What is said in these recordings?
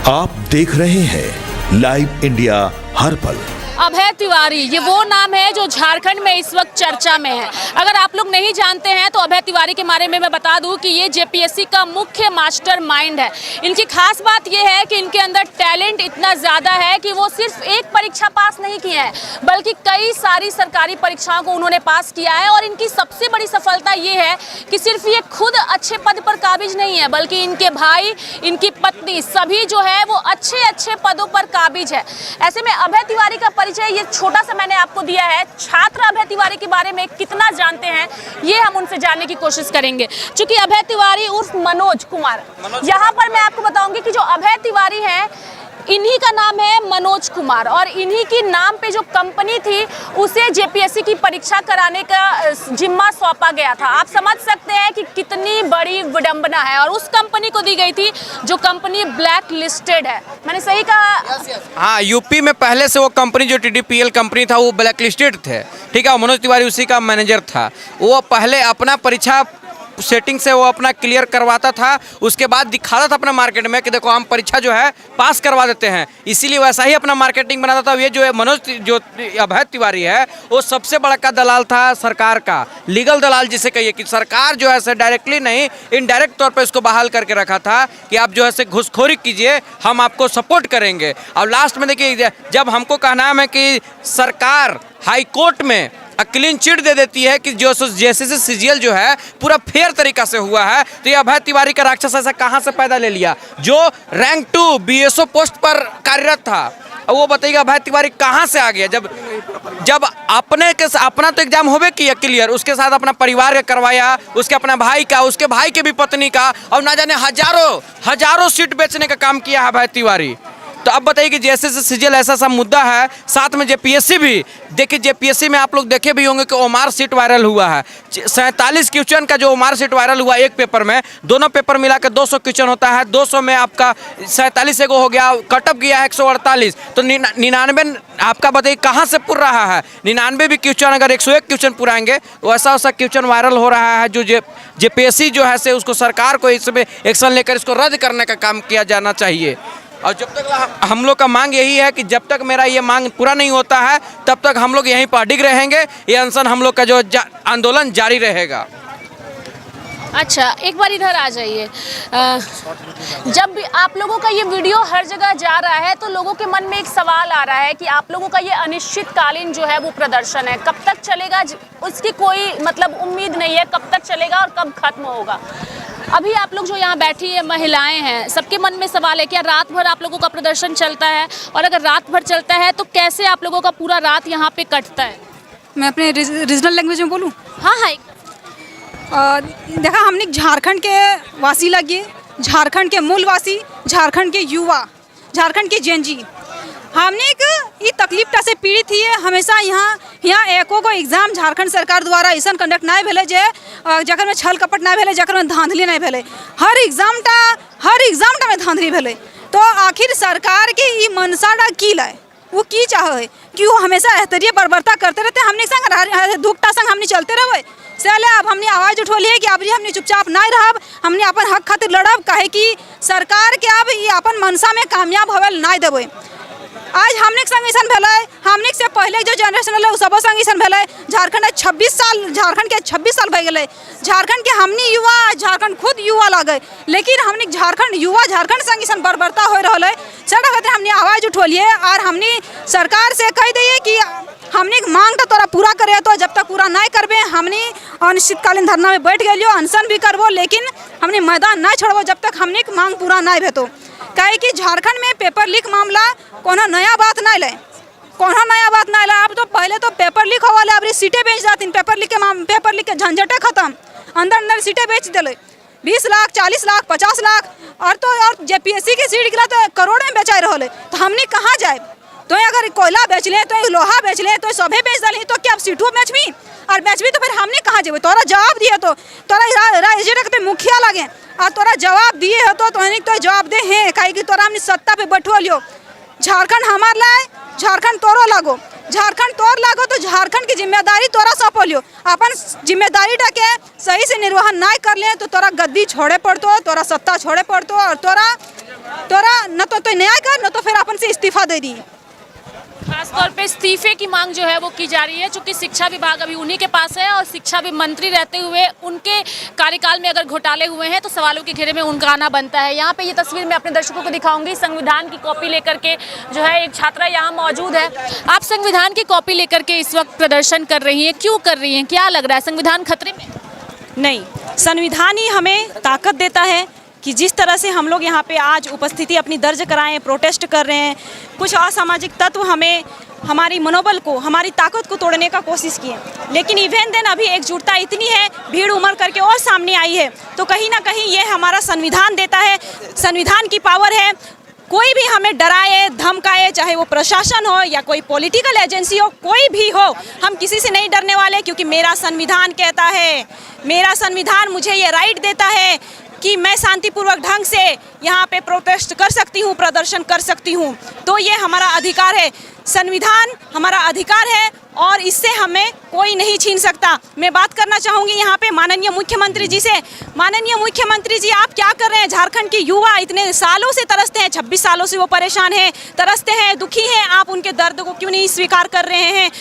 आप देख रहे हैं लाइव इंडिया हर पल। अभय तिवारी ये वो नाम है जो झारखंड में इस वक्त चर्चा में है। अगर आप लोग नहीं जानते हैं तो अभय तिवारी के बारे में मैं बता दूं कि ये जेपीएससी का मुख्य मास्टरमाइंड है। इनकी खास बात ये है कि इनके अंदर टैलेंट इतना ज़्यादा है कि वो सिर्फ एक परीक्षा पास नहीं किया है बल्कि कई सारी सरकारी परीक्षाओं को उन्होंने पास किया है। और इनकी सबसे बड़ी सफलता ये है कि सिर्फ ये खुद अच्छे पद पर काबिज नहीं है बल्कि इनके भाई, इनकी पत्नी सभी जो है वो अच्छे पदों पर काबिज है। ऐसे में अभय तिवारी का ये छोटा सा मैंने आपको दिया है। छात्र अभय तिवारी के बारे में कितना जानते हैं ये हम उनसे जानने की कोशिश करेंगे। क्योंकि अभय तिवारी उर्फ मनोज कुमार, यहाँ पर मैं आपको बताऊंगी कि जो अभय तिवारी है इन्हीं का नाम है मनोज कुमार और इन्हीं की नाम पे जो कंपनी थी उसे जेपीएससी की परीक्षा कराने का जिम्मा सौंपा गया था। आप समझ सकते हैं कि कितनी बड़ी विडंबना है और उस कंपनी को दी गई थी जो कंपनी ब्लैक लिस्टेड है। मैंने सही कहा? हाँ, यूपी में पहले से वो कंपनी जो टीडीपीएल कंपनी था वो ब्लैक लिस्टेड थे, ठीक है। मनोज तिवारी उसी का मैनेजर था। वो पहले अपना परीक्षा सेटिंग से वो अपना क्लियर करवाता था, उसके बाद दिखाता था अपना मार्केट में कि देखो हम परीक्षा जो है पास करवा देते हैं। इसीलिए वैसा ही अपना मार्केटिंग बनाता था। ये जो है मनोज जो अभय तिवारी है वो सबसे बड़ा का दलाल था सरकार का, लीगल दलाल जिसे कहिए कि सरकार जो है डायरेक्टली नहीं इनडायरेक्ट तौर पर इसको बहाल करके रखा था कि आप जो है घुसखोरी कीजिए, हम आपको सपोर्ट करेंगे। और लास्ट में देखिए जब हमको कहना है कि सरकार हाई कोर्ट में क्लीन चिट दे देती है कि जो जेसीसी सीजीएल जो है पूरा फेयर तरीका से हुआ है, तो ये अभय तिवारी का राक्षस ऐसा कहाँ से पैदा ले लिया जो रैंक 2 बीएसओ पोस्ट पर कार्यरत था। और वो बताइएगा अभय तिवारी कहाँ से आ गया जब अपना तो एग्जाम होवे किया क्लियर, उसके साथ अपना परिवार का करवाया, उसके अपना भाई का, उसके भाई के भी पत्नी का, और ना जाने हजारों सीट बेचने का काम किया है अभय तिवारी। तो अब बताइए कि जैसे सीजीएल ऐसा मुद्दा है, साथ में जेपीएससी भी देखिए। जेपीएससी में आप लोग देखे भी होंगे कि ओमार सीट वायरल हुआ है। 47 क्वेश्चन का जो ओमार सीट वायरल हुआ एक पेपर में, दोनों पेपर मिला के 200 क्वेश्चन होता है। 200 में आपका 47 एगो हो गया, कटअप गया है 148, तो 99 आपका बताइए कहाँ से पूर रहा है। 99 भी क्वेश्चन अगर 101 क्वेश्चन पुराएंगे वैसा क्वेश्चन वायरल हो रहा है। जो जेपीएससी जो है से उसको सरकार को इसमें एक्शन लेकर इसको रद्द करने का काम किया जाना चाहिए। और जब तक हम लोग का मांग यही है कि जब तक मेरा ये मांग पूरा नहीं होता है तब तक हम लोग यहीं पर अडिग रहेंगे। ये अनशन हम लोग का जो आंदोलन जारी रहेगा। अच्छा, एक बार इधर आ जाइए। जब भी आप लोगों का ये वीडियो हर जगह जा रहा है तो लोगों के मन में एक सवाल आ रहा है कि आप लोगों का ये अनिश्चितकालीन जो है वो प्रदर्शन है, कब तक चलेगा उसकी कोई मतलब उम्मीद नहीं है, कब तक चलेगा और कब खत्म होगा। अभी आप लोग जो यहाँ बैठी है महिलाएं हैं, सबके मन में सवाल है क्या रात भर आप लोगों का प्रदर्शन चलता है? और अगर रात भर चलता है तो कैसे आप लोगों का पूरा रात यहाँ पे कटता है? मैं अपने रीजनल लैंग्वेज में बोलूँ? हाँ। देखा, हमने झारखंड के वासी लगे, झारखंड के मूलवासी, झारखंड के युवा, झारखंड के जेनजी, हमने ये तकलीफ से पीड़ित ही है। हमेशा यहाँ एको को एग्जाम झारखंड सरकार द्वारा ऐसा कंडक्ट नहीं भेले जकर में छल कपट नहीं भेले, जकर में धांधली नहीं भेले। हर एग्जाम में धांधली भेले। तो आखिर सरकार के ये मनसाडा की लाए, वो की चाहे कि वो हमेशा एहतरिये बर्बरता करते रहते। हमने संग दुखता संग हमने चलते रहे चले। अब हमने आवाज़ उठोली है कि अब हमने चुपचाप नहीं रहब, हमने अपन हक खातिर लड़ब, काहे कि सरकार के अब ये अपन मनसा में कामयाब होवेल नहीं देवे। आज हमने संग ऐसा भेले, हमने से पहले जो जनरेशन है सब संग ऐसा भेले। झारखंड के 26 साल भे गए। झारखंड के हमनी युवा, झारखंड खुद युवा लगे, लेकिन हमने झारखंड युवा झारखंड संग ऐसा बर्बरता हो रहा है। सड़ा खातिर हमने आवाज़ उठोलिए और हमने सरकार से कह दिए कि हमने मांग तो तोरा पूरा करे, तो जब तक पूरा नहीं करबे हमने अनिश्चितकालीन धरना में बैठ गए, अनशन भी करबो, लेकिन हमने मैदान नहीं छोड़बो जब तक हमने मांग पूरा नहीं भेतो। कहे कि झारखंड में पेपर लीक मामला कोनो नया बात नहीं ले, अब तो पहले तो पेपर लीक हो वाले, अब सीटें बेच जाती। पेपर लीक के झंझटे खत्म, अंदर सीटें बेच दिले 20 लाख 40 लाख 50 लाख, और जेपीएससी की सीट गिला तो करोड़ में बेचा रहे। तो हमने कहाँ जाए? तो अगर कोयला बेच ले, तो लोहा बेच ले, तो सभे बेच डाली, तो क्या अब सीटों बेचबी और बेचबी तो फिर हमने कहाँ जेबे? तोरा जवाब दिए तो तोरा मुखिया लगे और तोरा जवाब दिए हो तो जवाब दे हैं, कहे कि तोरा हमने सत्ता पे बैठो लियो। झारखंड हमार लाए, झारखंड तोरो लागो, झारखंड तोर लागो तो झारखंड की जिम्मेदारी तोरा सौंप लियो। अपन जिम्मेदारी के सही से निर्वहन नहीं कर ले तो तोरा गद्दी छोड़े पड़तो, तोरा सत्ता छोड़े पड़तो और तोरा तोरा न तो न्याय कर, न तो फिर अपन से इस्तीफा दे दी। खास तौर पे इस्तीफे की मांग जो है वो की जा रही है, चूंकि शिक्षा विभाग अभी उन्हीं के पास है और शिक्षा मंत्री रहते हुए उनके कार्यकाल में अगर घोटाले हुए हैं तो सवालों के घेरे में उनका आना बनता है। यहाँ पे ये तस्वीर मैं अपने दर्शकों को दिखाऊंगी। संविधान की कॉपी लेकर के जो है एक छात्रा यहाँ मौजूद है। आप संविधान की कॉपी लेकर के इस वक्त प्रदर्शन कर रही हैं, क्यों कर रही हैं? क्या लग रहा है, संविधान खतरे में? नहीं, संविधान ही हमें ताकत देता है कि जिस तरह से हम लोग यहाँ पे आज उपस्थिति अपनी दर्ज कराएं, प्रोटेस्ट कर रहे हैं, कुछ असामाजिक तत्व हमें हमारी मनोबल को, हमारी ताकत को तोड़ने का कोशिश किए, लेकिन इवन देन अभी एकजुटता इतनी है, भीड़ उमड़ करके और सामने आई है, तो कहीं ना कहीं ये हमारा संविधान देता है, संविधान की पावर है। कोई भी हमें डराए धमकाए, चाहे वो प्रशासन हो या कोई पॉलिटिकल एजेंसी हो, कोई भी हो, हम किसी से नहीं डरने वाले, क्योंकि मेरा संविधान कहता है, मेरा संविधान मुझे ये राइट देता है कि मैं शांतिपूर्वक ढंग से यहाँ पे प्रोटेस्ट कर सकती हूँ, प्रदर्शन कर सकती हूँ। तो ये हमारा अधिकार है, संविधान हमारा अधिकार है और इससे हमें कोई नहीं छीन सकता। मैं बात करना चाहूँगी यहाँ पे माननीय मुख्यमंत्री जी से। माननीय मुख्यमंत्री जी, आप क्या कर रहे हैं? झारखंड के युवा इतने सालों से तरसते हैं, 26 सालों से वो परेशान हैं, तरसते हैं, दुखी हैं, आप उनके दर्द को क्यों नहीं स्वीकार कर रहे हैं?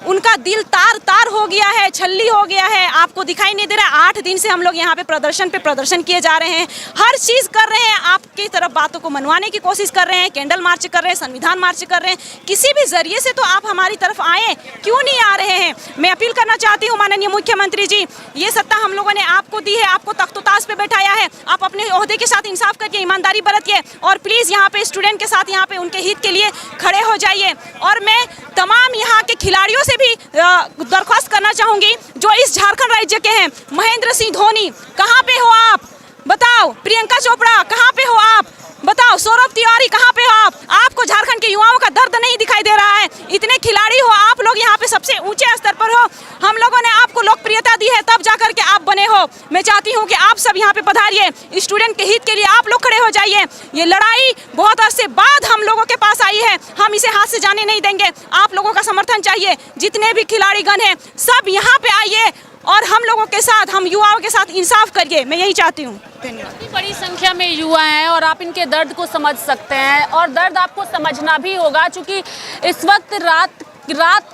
उनका दिल तार तार हो गया है, छल्ली हो गया है, आपको दिखाई नहीं दे रहा है। 8 दिन से हम लोग यहाँ पे प्रदर्शन किए जा रहे हैं, हर चीज़ कर रहे हैं, आपकी तरफ बातों को मनवाने की कोशिश कर रहे हैं, कैंडल मार्च कर रहे हैं, संविधान मार्च कर रहे हैं, किसी भी जरिए से तो आप हमारी तरफ आए, क्यों नहीं आ रहे हैं? मैं अपील करना चाहती हूँ माननीय मुख्यमंत्री जी, ये सत्ता हम लोगों ने आपको दी है, आपको तख्तोताज पे बैठाया है, आप अपने ओहदे के साथ इंसाफ करके ईमानदारी बरतिए और प्लीज़ यहाँ पे स्टूडेंट के साथ यहाँ पे उनके हित के लिए खड़े हो जाइए। और मैं तमाम यहाँ के खिलाड़ियों से भी दरख्वास्त करना चाहूंगी जो इस झारखंड राज्य के हैं। महेंद्र सिंह धोनी, कहाँ पे हो आप? बताओ। प्रियंका चोपड़ा, कहाँ पे हो आप? बताओ। सौरभ तिवारी, कहाँ पे हो आप? आपको झारखंड के युवाओं का दर्द नहीं दिखाई दे रहा है? इतने खिलाड़ी हो आप लोग, यहाँ पे सबसे ऊंचे स्तर पर हो, हम लोगों ने आपको लोकप्रियता दी है, तब जाकर के आप बने हो। मैं चाहती हूँ कि आप सब यहाँ पे पधारिए, स्टूडेंट के हित के लिए आप लोग खड़े हो जाइए। ये लड़ाई बहुत अरसे बाद हम लोगों के पास आई है, हम इसे हाथ से जाने नहीं देंगे। आप लोगों का समर्थन चाहिए, जितने भी खिलाड़ीगण हैं सब यहाँ पे आइए और हम लोगों के साथ, हम युवाओं के साथ इंसाफ करिए, मैं यही चाहती हूँ। इतनी बड़ी संख्या में युवा हैं और आप इनके दर्द को समझ सकते हैं और दर्द आपको समझना भी होगा, क्योंकि इस वक्त रात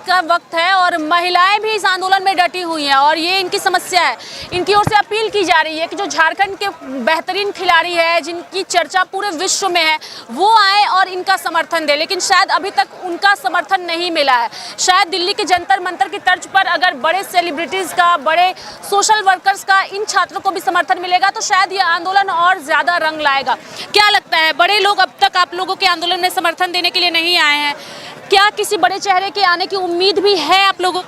का वक्त है और महिलाएं भी इस आंदोलन में डटी हुई हैं और ये इनकी समस्या है। इनकी ओर से अपील की जा रही है कि जो झारखंड के बेहतरीन खिलाड़ी हैं, जिनकी चर्चा पूरे विश्व में है, वो आए और इनका समर्थन दे, लेकिन शायद अभी तक उनका समर्थन नहीं मिला है। शायद दिल्ली के जंतर मंतर की तर्ज पर अगर बड़े सेलिब्रिटीज़ का, बड़े सोशल वर्कर्स का इन छात्रों को भी समर्थन मिलेगा तो शायद ये आंदोलन और ज़्यादा रंग लाएगा। क्या लगता है, बड़े लोग अब तक आप लोगों के आंदोलन में समर्थन देने के लिए नहीं आए हैं, क्या किसी बड़े चेहरे के आने की उम्मीद भी है आप लोगों?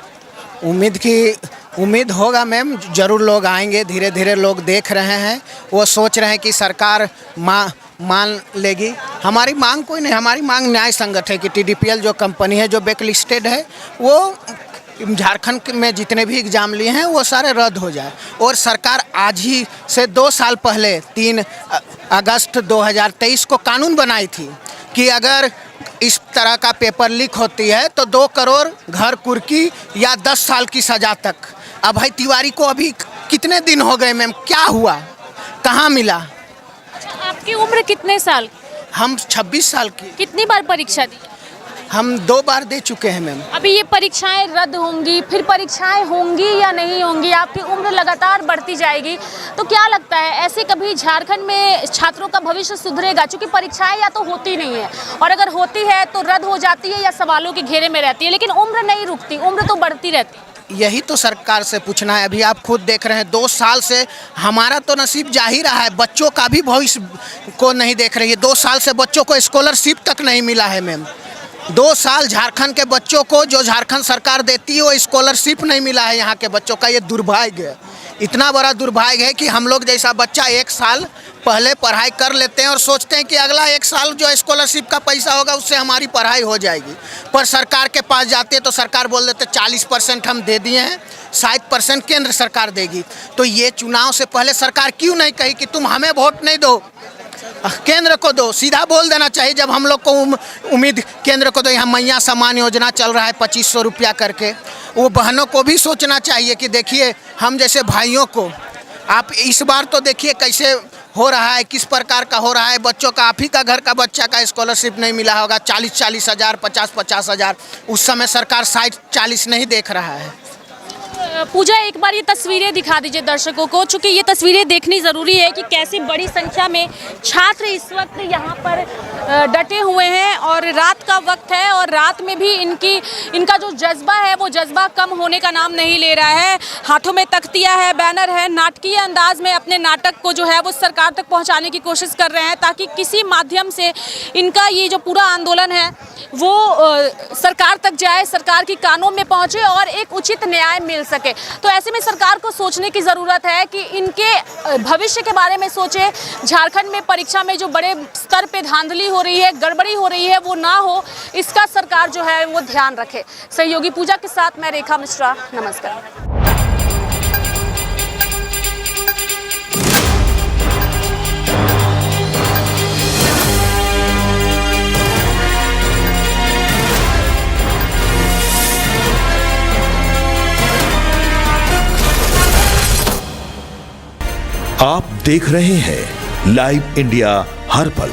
उम्मीद होगा मैम, जरूर लोग आएंगे, धीरे धीरे लोग देख रहे हैं, वो सोच रहे हैं कि सरकार मान लेगी। हमारी मांग कोई नहीं, हमारी मांग न्याय संगत है कि TDPL जो कंपनी है, जो ब्लैकलिस्टेड है, वो झारखंड में जितने भी एग्ज़ाम लिए हैं वो सारे रद्द हो जाए। और सरकार आज ही से 2 साल पहले 3 अगस्त 2023 को कानून बनाई थी कि अगर इस तरह का पेपर लीक होती है तो 2 करोड़ घर कुर्की या 10 साल की सज़ा तक। अब भाई तिवारी को अभी कितने दिन हो गए मैम, क्या हुआ, कहाँ मिला? आपकी उम्र कितने साल? हम 26 साल की। कितनी बार परीक्षा दी? हम 2 बार दे चुके हैं मैम। अभी ये परीक्षाएं रद्द होंगी, फिर परीक्षाएं होंगी या नहीं होंगी, आपकी उम्र लगातार बढ़ती जाएगी, तो क्या लगता है ऐसे कभी झारखंड में छात्रों का भविष्य सुधरेगा? क्योंकि परीक्षाएं या तो होती नहीं है और अगर होती है तो रद्द हो जाती है या सवालों के घेरे में रहती है, लेकिन उम्र नहीं रुकती, उम्र तो बढ़ती रहती है। यही तो सरकार से पूछना है। अभी आप खुद देख रहे हैं 2 साल से हमारा तो नसीब जा ही रहा है, बच्चों का भी भविष्य को नहीं देख रही है। 2 साल से बच्चों को स्कॉलरशिप तक नहीं मिला है मैम। 2 साल झारखंड के बच्चों को जो झारखंड सरकार देती है वो स्कॉलरशिप नहीं मिला है यहाँ के बच्चों का। ये दुर्भाग्य है, इतना बड़ा दुर्भाग्य है कि हम लोग जैसा बच्चा 1 साल पहले पढ़ाई कर लेते हैं और सोचते हैं कि अगला 1 साल जो स्कॉलरशिप का पैसा होगा उससे हमारी पढ़ाई हो जाएगी, पर सरकार के पास जाते हैं तो सरकार बोल देते 40% हम दे दिए हैं, 60% केंद्र सरकार देगी। तो ये चुनाव से पहले सरकार क्यों नहीं कही कि तुम हमें वोट नहीं दो, केंद्र को दो? सीधा बोल देना चाहिए। जब हम लोग को उम्मीद केंद्र को दो, यहाँ मैया सम्मान योजना चल रहा है 2500 रुपया करके, वो बहनों को भी सोचना चाहिए कि देखिए हम जैसे भाइयों को आप इस बार तो देखिए कैसे हो रहा है, किस प्रकार का हो रहा है। बच्चों का, आप ही का घर का बच्चा का स्कॉलरशिप नहीं मिला होगा, 40-40 हज़ार, 50-50 हज़ार। उस समय सरकार 60-40 नहीं देख रहा है। पूजा, एक बार ये तस्वीरें दिखा दीजिए दर्शकों को, चूंकि ये तस्वीरें देखनी ज़रूरी है कि कैसी बड़ी संख्या में छात्र इस वक्त यहाँ पर डटे हुए हैं और रात का वक्त है और रात में भी इनका जो जज्बा है वो जज्बा कम होने का नाम नहीं ले रहा है। हाथों में तख्तियाँ है, बैनर है, नाटकीय अंदाज में अपने नाटक को जो है वो सरकार तक पहुँचाने की कोशिश कर रहे हैं ताकि किसी माध्यम से इनका ये जो पूरा आंदोलन है वो सरकार तक जाए, सरकार की कानों में पहुँचे और एक उचित न्याय मिल सके। तो ऐसे में सरकार को सोचने की ज़रूरत है कि इनके भविष्य के बारे में सोचे। झारखंड में परीक्षा में जो बड़े स्तर पे धांधली हो रही है, गड़बड़ी हो रही है, वो ना हो, इसका सरकार जो है वो ध्यान रखे। सहयोगी पूजा के साथ मैं रेखा मिश्रा, नमस्कार। आप देख रहे हैं लाइव इंडिया हर पल।